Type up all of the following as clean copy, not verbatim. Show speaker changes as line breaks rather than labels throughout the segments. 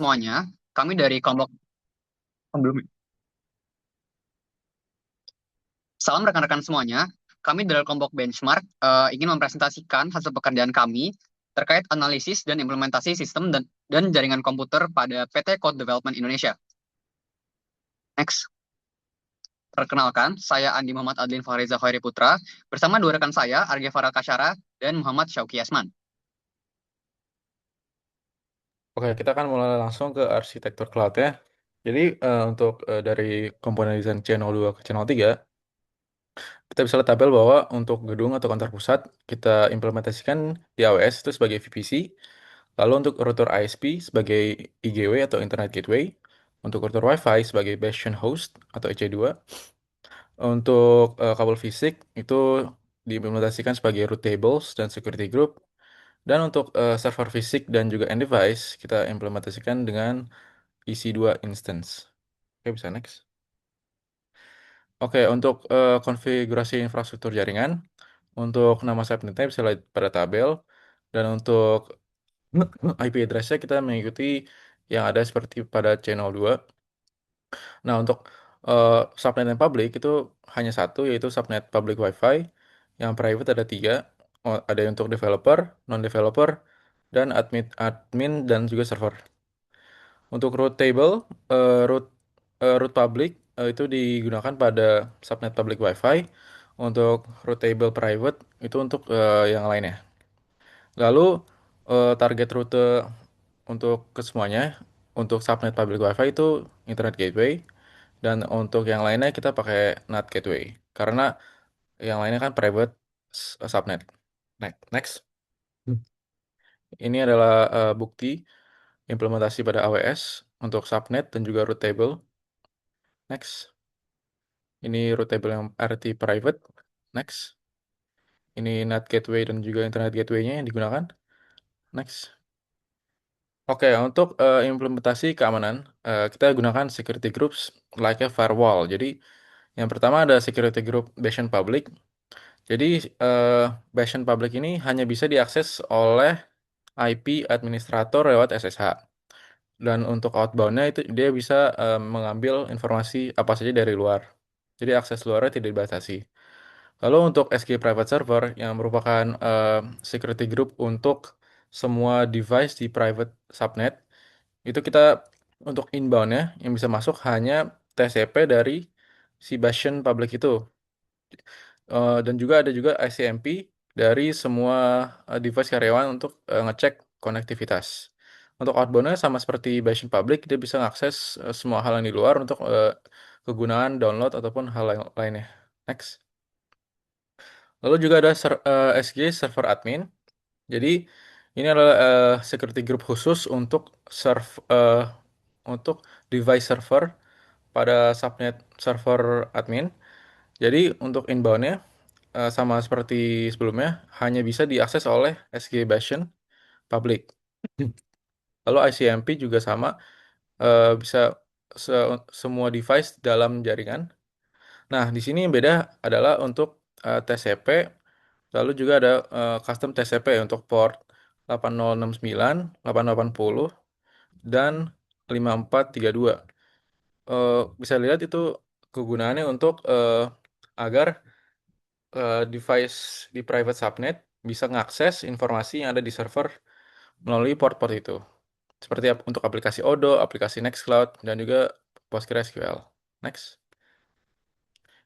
semuanya, kami dari kelompok belum. Salam rekan-rekan semuanya. Kami dari kelompok Benchmark ingin mempresentasikan hasil pekerjaan kami terkait analisis dan implementasi sistem dan jaringan komputer pada PT Code Development Indonesia. Next. Perkenalkan, saya Andi Muhammad Adlin Fahriza Khairi Putra bersama dua rekan saya, Arge Farel Kasyara dan Muhammad Syauki Yasman.
Oke, kita akan mulai langsung ke arsitektur cloud ya. Jadi untuk dari komponen desain channel 2 ke channel 3, kita bisa lihat tabel bahwa untuk gedung atau kantor pusat kita implementasikan di AWS itu sebagai VPC. Lalu untuk router ISP sebagai IGW atau Internet Gateway, untuk router Wi-Fi sebagai Bastion Host atau EC2, untuk kabel fisik itu diimplementasikan sebagai root tables dan security group, dan untuk server fisik dan juga end device kita implementasikan dengan EC2 instance. Oke, bisa next. Oke, untuk konfigurasi infrastruktur jaringan, untuk nama subnetnya bisa lihat pada tabel, dan untuk IP address-nya kita mengikuti yang ada seperti pada channel 2. Nah, untuk subnet yang public itu hanya satu, yaitu subnet public Wi-Fi. Yang private ada tiga. Oh, ada yang untuk developer, non-developer, dan admin dan juga server. Untuk root table, root public itu digunakan pada subnet public Wi-Fi. Untuk root table private itu untuk yang lainnya. Lalu target rute untuk kesemuanya, untuk subnet public Wi-Fi itu Internet Gateway, dan untuk yang lainnya kita pakai NAT Gateway karena yang lainnya kan private subnet. Next. Hmm. Ini adalah bukti implementasi pada AWS untuk subnet dan juga root table. Next. Ini root table yang RT private. Next. Ini NAT Gateway dan juga Internet Gateway-nya yang digunakan. Next. Oke, untuk implementasi keamanan, kita gunakan security groups like a firewall. Jadi, yang pertama ada security group Bastion Public. Jadi, Bastion Public ini hanya bisa diakses oleh IP administrator lewat SSH. Dan untuk outbound-nya itu dia bisa mengambil informasi apa saja dari luar. Jadi, akses luarnya tidak dibatasi. Lalu untuk SG Private Server yang merupakan security group untuk semua device di private subnet, itu kita untuk inbound-nya yang bisa masuk hanya TCP dari si Bastion Public itu. Dan juga ada juga ICMP dari semua device karyawan untuk ngecek konektivitas. Untuk outbound-nya sama seperti Bastion Public, dia bisa mengakses semua hal yang di luar untuk kegunaan download ataupun hal lainnya. Next. Lalu juga ada SG Server Admin. Jadi ini adalah security group khusus untuk untuk device server pada subnet server admin. Jadi untuk inbound-nya sama seperti sebelumnya hanya bisa diakses oleh SG Bastion Public. Lalu ICMP juga sama, bisa semua device dalam jaringan. Nah, di sini yang beda adalah untuk TCP, lalu juga ada custom TCP untuk port 8069, 8080, dan 5432. Bisa lihat itu kegunaannya untuk agar device di private subnet bisa mengakses informasi yang ada di server melalui port-port itu. Seperti untuk aplikasi Odo, aplikasi Nextcloud, dan juga PostgreSQL. Next.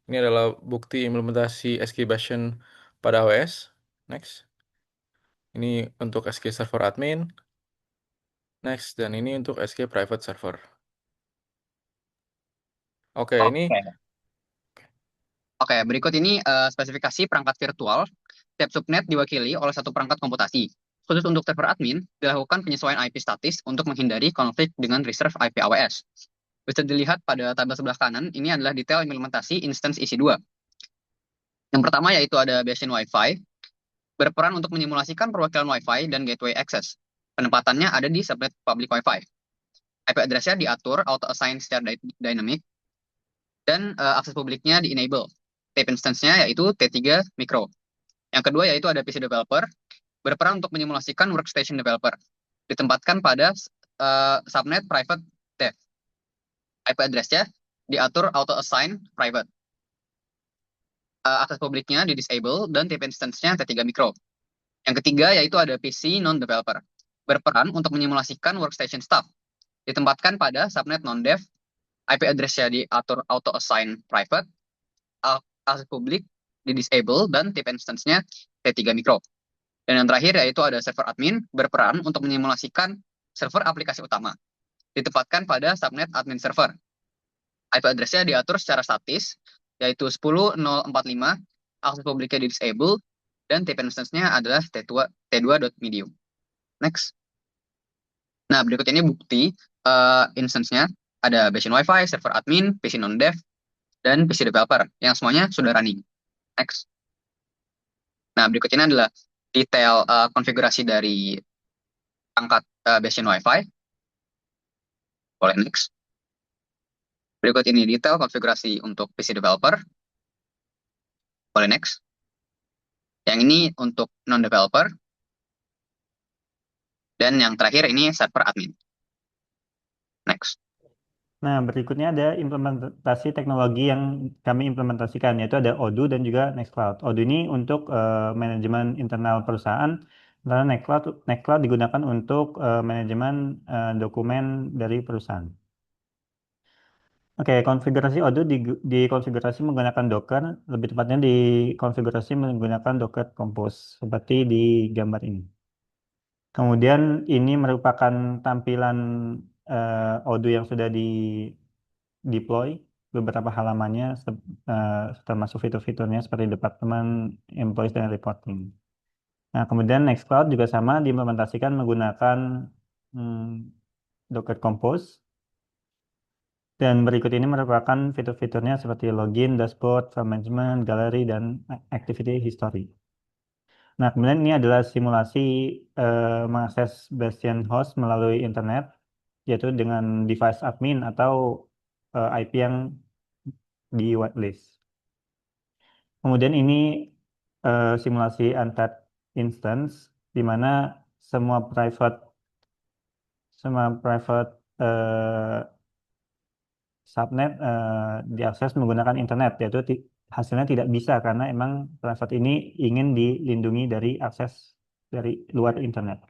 Ini adalah bukti implementasi SQ Bastion pada AWS. Next. Ini untuk SQ Server Admin. Next. Dan ini untuk SQ Private Server. Oke, ini
Oke. Oke, berikut ini spesifikasi perangkat virtual. Setiap subnet diwakili oleh satu perangkat komputasi. Khusus untuk server admin, dilakukan penyesuaian IP statis untuk menghindari konflik dengan reserve IP AWS. Bisa dilihat pada tabel sebelah kanan, ini adalah detail implementasi instance EC2. Yang pertama yaitu ada Bastion Wi-Fi, berperan untuk menyimulasikan perwakilan Wi-Fi dan gateway access. Penempatannya ada di subnet public Wi-Fi. IP address-nya diatur auto-assign secara dynamic, dan akses publiknya di-enable. Type instance-nya yaitu T3 Micro. Yang kedua yaitu ada PC Developer, berperan untuk menyimulasikan workstation developer. Ditempatkan pada subnet private dev. IP address-nya diatur auto assign private. Akses publiknya di disable dan tipe instance-nya T3 micro. Yang ketiga yaitu ada PC non-developer. Berperan untuk menyimulasikan workstation staff. Ditempatkan pada subnet non-dev, IP address-nya diatur auto-assign private, akses publik di disable, dan tipe instance-nya T3 micro. Dan yang terakhir yaitu ada server admin, berperan untuk menyimulasikan server aplikasi utama. Ditempatkan pada subnet admin server. IP address-nya diatur secara statis, yaitu 10.045, akses publiknya di disable, dan tipe instance-nya adalah T2.medium. Next. Nah, berikut ini bukti instance-nya. Ada Bastion Wi-Fi, server admin, PC non-dev, dan PC developer, yang semuanya sudah running. Next. Nah, berikut ini adalah detail konfigurasi dari perangkat Bastion Wi-Fi. Boleh next. Berikut ini detail konfigurasi untuk PC developer. Boleh next. Yang ini untuk non-developer. Dan yang terakhir ini server admin. Next.
Nah, berikutnya ada implementasi teknologi yang kami implementasikan, yaitu ada Odoo dan juga Nextcloud. Odoo ini untuk manajemen internal perusahaan, sementara Nextcloud digunakan untuk manajemen dokumen dari perusahaan. Oke, konfigurasi Odoo dikonfigurasi menggunakan Docker, lebih tepatnya dikonfigurasi menggunakan Docker Compose, seperti di gambar ini. Kemudian ini merupakan tampilan Odoo yang sudah deploy, beberapa halamannya termasuk fitur-fiturnya seperti departemen, employees, dan reporting. Nah, kemudian Nextcloud juga sama diimplementasikan menggunakan Docker Compose. Dan berikut ini merupakan fitur-fiturnya seperti login, dashboard, file management, gallery, dan activity history. Nah, kemudian ini adalah simulasi mengakses Bastion host melalui internet, yaitu dengan device admin atau IP yang di whitelist. Kemudian ini simulasi untapped instance, di mana semua private subnet diakses menggunakan internet, yaitu hasilnya tidak bisa karena emang private ini ingin dilindungi dari akses dari luar internet.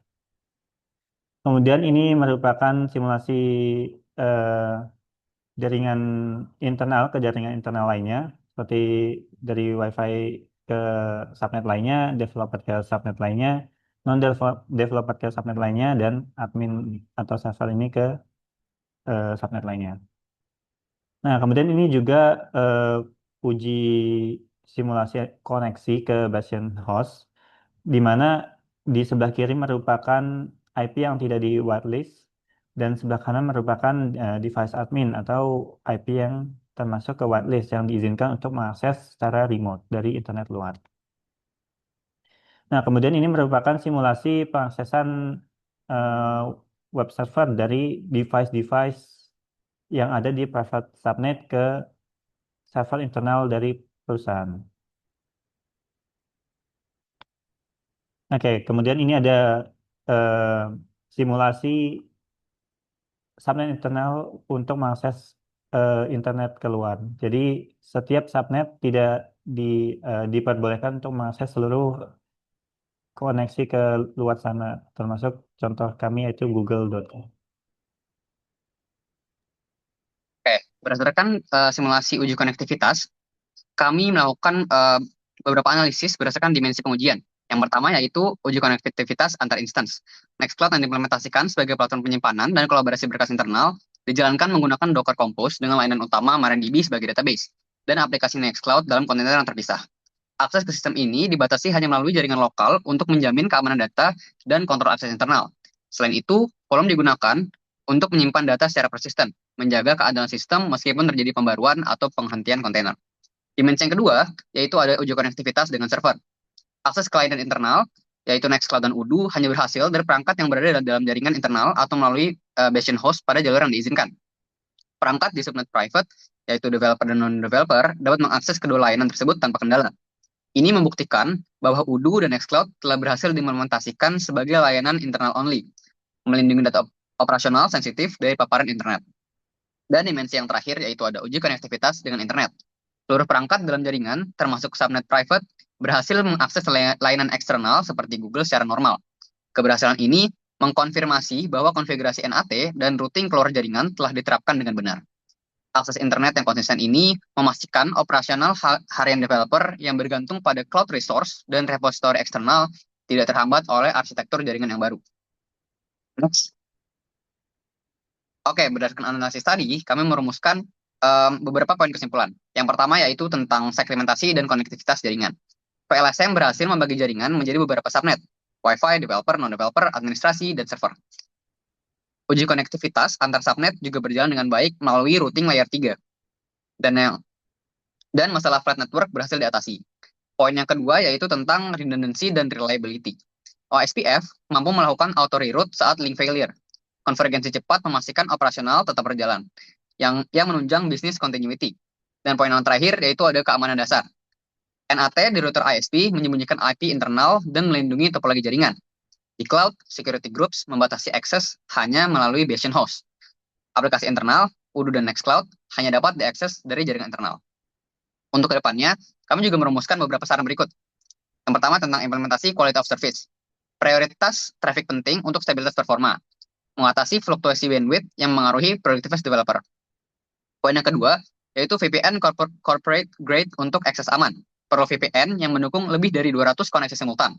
Kemudian ini merupakan simulasi jaringan internal ke jaringan internal lainnya, seperti dari Wi-Fi ke subnet lainnya, developer ke subnet lainnya, non-developer ke subnet lainnya, dan admin atau server ini ke subnet lainnya. Nah, kemudian ini juga uji simulasi koneksi ke Bastion host, di mana di sebelah kiri merupakan IP yang tidak di whitelist, dan sebelah kanan merupakan device admin atau IP yang termasuk ke whitelist yang diizinkan untuk mengakses secara remote dari internet luar. Nah, kemudian ini merupakan simulasi pengaksesan web server dari device-device yang ada di private subnet ke server internal dari perusahaan. Oke, kemudian ini ada simulasi subnet internal untuk mengakses internet keluar. Jadi setiap subnet tidak diperbolehkan untuk mengakses seluruh koneksi ke luar sana, termasuk contoh kami yaitu google.com.
Oke, berdasarkan simulasi uji konektivitas, kami melakukan beberapa analisis berdasarkan dimensi pengujian. Yang pertama yaitu uji konektivitas antar instance. Nextcloud yang diimplementasikan sebagai platform penyimpanan dan kolaborasi berkas internal dijalankan menggunakan Docker Compose dengan layanan utama MariaDB sebagai database dan aplikasi Nextcloud dalam kontainer yang terpisah. Akses ke sistem ini dibatasi hanya melalui jaringan lokal untuk menjamin keamanan data dan kontrol akses internal. Selain itu, volume digunakan untuk menyimpan data secara persisten, menjaga keadalan sistem meskipun terjadi pembaruan atau penghentian kontainer. Dimensi yang kedua, yaitu ada uji konektivitas dengan server. Akses ke layanan internal, yaitu Nextcloud dan Odoo, hanya berhasil dari perangkat yang berada dalam jaringan internal atau melalui Bastion host pada jalur yang diizinkan. Perangkat di subnet private, yaitu developer dan non-developer, dapat mengakses kedua layanan tersebut tanpa kendala. Ini membuktikan bahwa Odoo dan Nextcloud telah berhasil diimplementasikan sebagai layanan internal only, melindungi data operasional sensitif dari paparan internet. Dan dimensi yang terakhir yaitu ada uji konektivitas dengan internet. Seluruh perangkat dalam jaringan, termasuk subnet private, berhasil mengakses layanan eksternal seperti Google secara normal. Keberhasilan ini mengkonfirmasi bahwa konfigurasi NAT dan routing keluar jaringan telah diterapkan dengan benar. Akses internet yang konsisten ini memastikan operasional harian developer yang bergantung pada cloud resource dan repository eksternal tidak terhambat oleh arsitektur jaringan yang baru. Next. Oke, berdasarkan analisis tadi, kami merumuskan beberapa poin kesimpulan. Yang pertama yaitu tentang segmentasi dan konektivitas jaringan. VLSM berhasil membagi jaringan menjadi beberapa subnet, Wi-Fi, developer, non-developer, administrasi, dan server. Uji konektivitas antar subnet juga berjalan dengan baik melalui routing layer 3. Dan masalah flat network berhasil diatasi. Poin yang kedua yaitu tentang redundancy dan reliability. OSPF mampu melakukan auto reroute saat link failure. Konvergensi cepat memastikan operasional tetap berjalan, yang menunjang business continuity. Dan poin yang terakhir yaitu ada keamanan dasar. NAT di router ISP menyembunyikan IP internal dan melindungi topologi jaringan. Di cloud, security groups membatasi akses hanya melalui Bastion host. Aplikasi internal, Udo dan Nextcloud hanya dapat diakses dari jaringan internal. Untuk kedepannya, kami juga merumuskan beberapa saran berikut. Yang pertama tentang implementasi quality of service. Prioritas traffic penting untuk stabilitas performa. Mengatasi fluktuasi bandwidth yang mengaruhi produktivitas developer. Poin yang kedua, yaitu VPN corporate grade untuk akses aman. Perlu VPN yang mendukung lebih dari 200 koneksi simultan.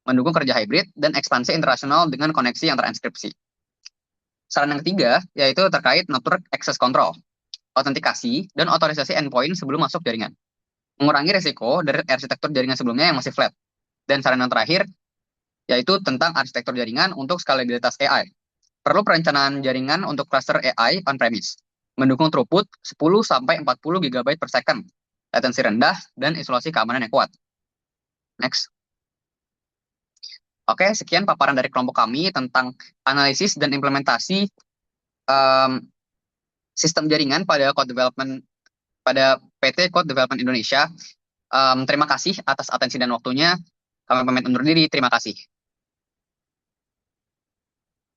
Mendukung kerja hybrid dan ekspansi internasional dengan koneksi yang terinskripsi. Saran yang ketiga, yaitu terkait network access control, autentikasi, dan otorisasi endpoint sebelum masuk jaringan. Mengurangi risiko dari arsitektur jaringan sebelumnya yang masih flat. Dan saran yang terakhir, yaitu tentang arsitektur jaringan untuk skalabilitas AI. Perlu perencanaan jaringan untuk cluster AI on-premise. Mendukung throughput 10-40 GB per second, latensi rendah, dan isolasi keamanan yang kuat. Next. Oke, sekian paparan dari kelompok kami tentang analisis dan implementasi sistem jaringan pada PT Code Development Indonesia. Terima kasih atas atensi dan waktunya. Kami pamit undur diri. Terima kasih.